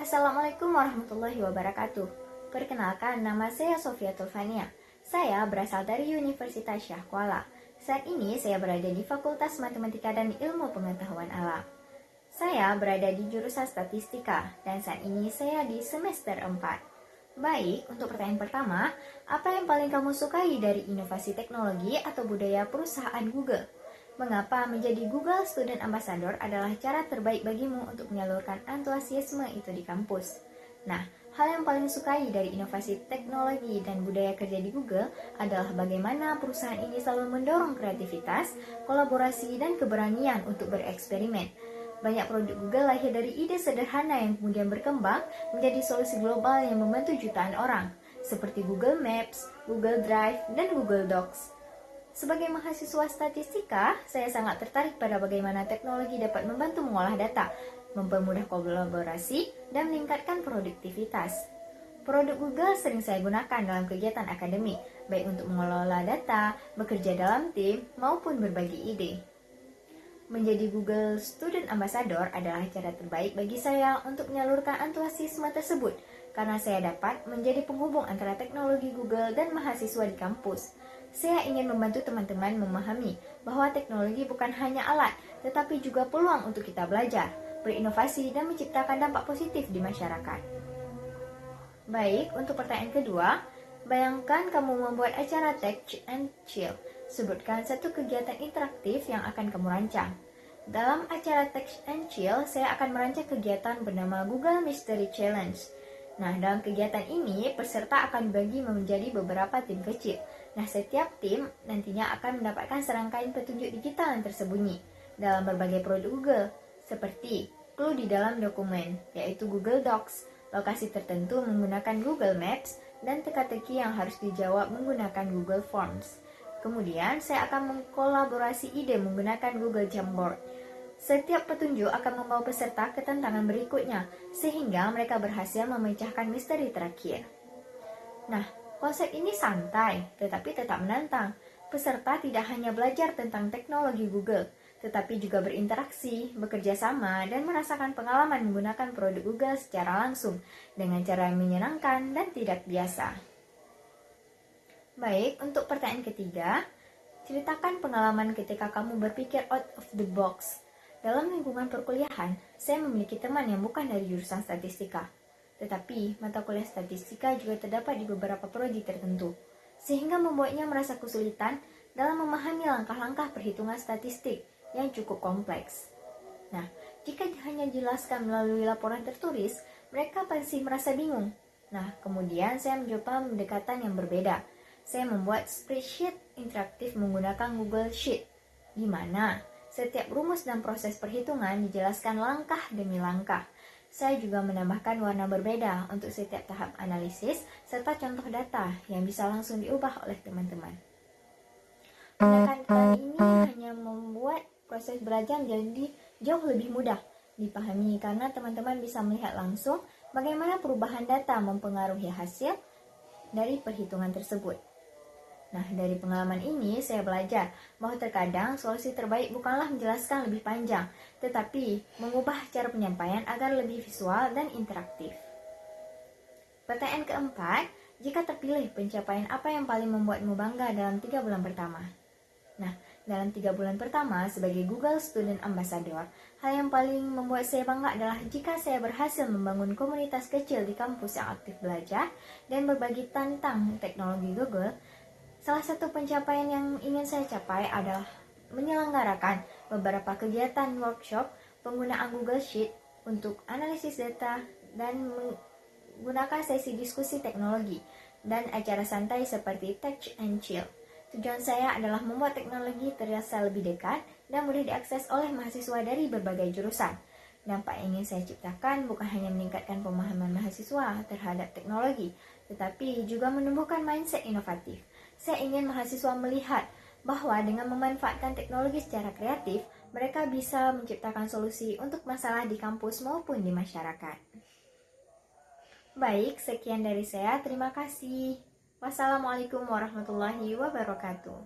Assalamualaikum warahmatullahi wabarakatuh. Perkenalkan, nama saya Sofia Tulfania. Saya berasal dari Universitas Syah Kuala. Saat ini saya berada di Fakultas Matematika dan Ilmu Pengetahuan Alam. Saya berada di jurusan Statistika dan saat ini saya di semester 4. Baik, untuk pertanyaan pertama, apa yang paling kamu sukai dari inovasi teknologi atau budaya perusahaan Google? Mengapa menjadi Google Student Ambassador adalah cara terbaik bagimu untuk menyalurkan antusiasme itu di kampus? Nah, hal yang paling sukai dari inovasi teknologi dan budaya kerja di Google adalah bagaimana perusahaan ini selalu mendorong kreativitas, kolaborasi, dan keberanian untuk bereksperimen. Banyak produk Google lahir dari ide sederhana yang kemudian berkembang menjadi solusi global yang membantu jutaan orang, seperti Google Maps, Google Drive, dan Google Docs. Sebagai mahasiswa statistika, saya sangat tertarik pada bagaimana teknologi dapat membantu mengolah data, mempermudah kolaborasi, dan meningkatkan produktivitas. Produk Google sering saya gunakan dalam kegiatan akademik, baik untuk mengelola data, bekerja dalam tim, maupun berbagi ide. Menjadi Google Student Ambassador adalah cara terbaik bagi saya untuk menyalurkan antusiasme tersebut, karena saya dapat menjadi penghubung antara teknologi Google dan mahasiswa di kampus. Saya ingin membantu teman-teman memahami bahwa teknologi bukan hanya alat, tetapi juga peluang untuk kita belajar, berinovasi, dan menciptakan dampak positif di masyarakat. Baik, untuk pertanyaan kedua, bayangkan kamu membuat acara Tech and Chill. Sebutkan satu kegiatan interaktif yang akan kamu rancang. Dalam acara Tech and Chill, saya akan merancang kegiatan bernama Google Mystery Challenge. Nah, dalam kegiatan ini, peserta akan dibagi menjadi beberapa tim kecil. Nah, setiap tim nantinya akan mendapatkan serangkaian petunjuk digital yang tersembunyi dalam berbagai produk Google, seperti clue di dalam dokumen, yaitu Google Docs, lokasi tertentu menggunakan Google Maps, dan teka-teki yang harus dijawab menggunakan Google Forms. Kemudian, saya akan mengkolaborasi ide menggunakan Google Jamboard. Setiap petunjuk akan membawa peserta ke tantangan berikutnya, sehingga mereka berhasil memecahkan misteri terakhir. Nah, konsep ini santai, tetapi tetap menantang. Peserta tidak hanya belajar tentang teknologi Google, tetapi juga berinteraksi, bekerja sama, dan merasakan pengalaman menggunakan produk Google secara langsung, dengan cara yang menyenangkan dan tidak biasa. Baik, untuk pertanyaan ketiga, ceritakan pengalaman ketika kamu berpikir out of the box. Dalam lingkungan perkuliahan, saya memiliki teman yang bukan dari jurusan statistika. Tetapi, mata kuliah statistika juga terdapat di beberapa prodi tertentu, sehingga membuatnya merasa kesulitan dalam memahami langkah-langkah perhitungan statistik yang cukup kompleks. Nah, jika hanya dijelaskan melalui laporan tertulis, mereka pasti merasa bingung. Nah, kemudian saya mencoba pendekatan yang berbeda. Saya membuat spreadsheet interaktif menggunakan Google Sheet, di mana setiap rumus dan proses perhitungan dijelaskan langkah demi langkah. Saya juga menambahkan warna berbeda untuk setiap tahap analisis serta contoh data yang bisa langsung diubah oleh teman-teman. Pendekatan ini hanya membuat proses belajar jadi jauh lebih mudah dipahami karena teman-teman bisa melihat langsung bagaimana perubahan data mempengaruhi hasil dari perhitungan tersebut. Nah, dari pengalaman ini saya belajar bahwa terkadang solusi terbaik bukanlah menjelaskan lebih panjang, tetapi mengubah cara penyampaian agar lebih visual dan interaktif. Pertanyaan keempat, jika terpilih pencapaian apa yang paling membuatmu bangga dalam 3 bulan pertama? Nah, dalam 3 bulan pertama sebagai Google Student Ambassador, hal yang paling membuat saya bangga adalah jika saya berhasil membangun komunitas kecil di kampus yang aktif belajar dan berbagi tentang teknologi Google. Salah satu pencapaian yang ingin saya capai adalah menyelenggarakan beberapa kegiatan workshop penggunaan Google Sheet untuk analisis data dan menggunakan sesi diskusi teknologi dan acara santai seperti Tech and Chill. Tujuan saya adalah membuat teknologi terasa lebih dekat dan mudah diakses oleh mahasiswa dari berbagai jurusan. Dampak yang ingin saya ciptakan bukan hanya meningkatkan pemahaman mahasiswa terhadap teknologi, tetapi juga menumbuhkan mindset inovatif. Saya ingin mahasiswa melihat bahwa dengan memanfaatkan teknologi secara kreatif, mereka bisa menciptakan solusi untuk masalah di kampus maupun di masyarakat. Baik, sekian dari saya. Terima kasih. Wassalamualaikum warahmatullahi wabarakatuh.